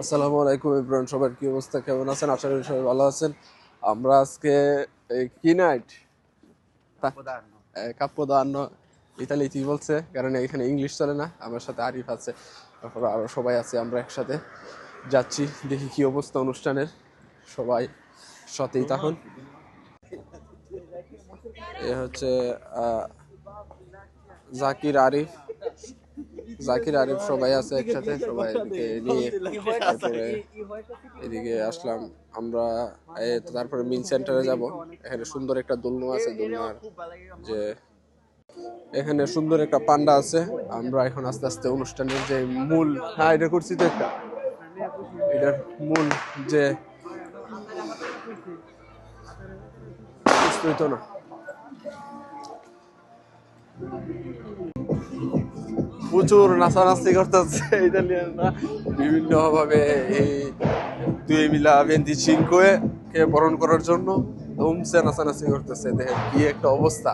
আসসালামু আলাইকুম ইব্রাহিম, সবার কি অবস্থা, কেমন আছেন? আশা করি সবাই ভালো আছেন। আমরা আজকে কি নাইট কাপ্পোদান্ন ইতালিতেই বলছে, কারণ এখানে ইংলিশ চলে না। আমার সাথে আরিফ আছে, তারপর আরো সবাই আছে, আমরা একসাথে যাচ্ছি। দেখি কি অবস্থা অনুষ্ঠানের, সবাই সাথেই থাকুন। এ হচ্ছে জাকির আরিফ সবাই আছে একসাথে, সবাই নিয়ে তারপরে এদিকে আসলাম আমরা। তারপরে মিন সেন্টারে যাব। এখানে সুন্দর একটা দোলনা আছে, দোলনার যে এখানে সুন্দর একটা পান্ডা আছে। আমরা এখন আস্তে আস্তে অনুষ্ঠানের যে মূল, হ্যাঁ এটা করছি তো একটা, এটার মূল যে বুঝতে হইতো না। প্রচুর নাচানাচি করতেছে ইতালিয়ানরা বিভিন্ন ভাবে। এই 2025 কে বরণ করার জন্য ধুমসে নাচানাচি করতেছে। দেখেন কি একটা অবস্থা,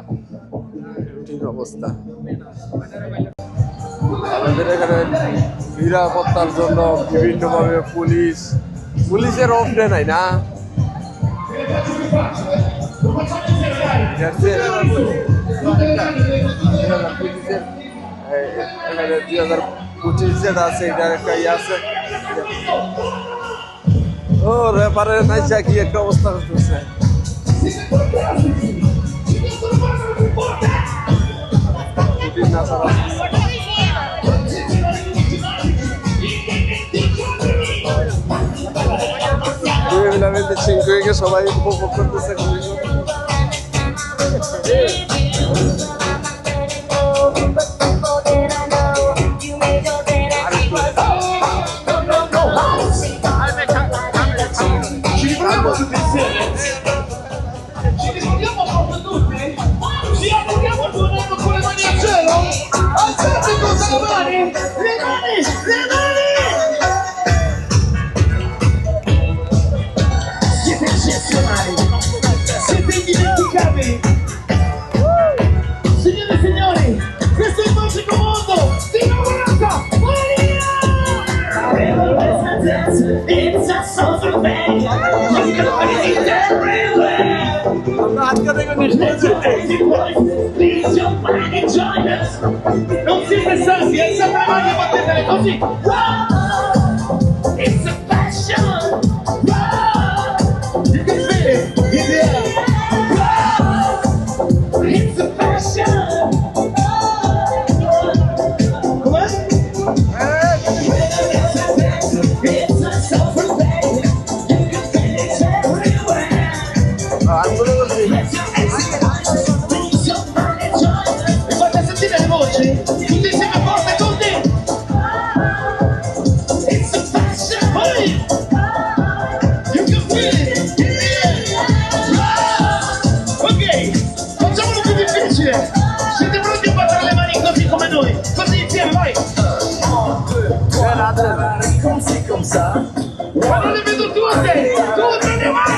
কঠিন অবস্থা। আমাদের এখানে নিরাপত্তার জন্য বিভিন্ন ভাবে পুলিশের অফডে নাই না, এখানে 2025 যেটা আছে এটার একটা ইয়ে আছে। ও রেপারে নাইচা কি একটা অবস্থা করতেছে। সবাই উপভোগ করতেছে। Ci rispondiamo proprio tutti? Ci auguriamo il buon anno con le mani al cielo? Alzate con le mani! Le mani! Le mani! Siete eccezionali! Siete indimenticabili! Signore e signori, questo è il magico mondo di Lavorata! Maria! It's a social thing! You can find it everywhere! Please your body join us. Non siete sassi, alzate le mani e battetele così. It's a passion. You can feel it in the air. It's a passion. Come on. It's a summer thing. You can feel it everywhere. Mi fate sentire le voci? Tutti insieme forte, tutti! It's a passion! Hey! You can feel it in the air! Ok, facciamolo più difficile! Siete pronti a battere le mani così come noi? Così insieme, vai! Ma non le vedo tutte! Tutte le mani!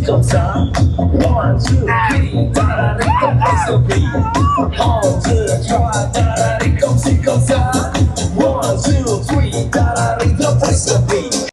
Comme ça, 1, 2, 3, tarari, comme ça, 1, 2, 3, tarari.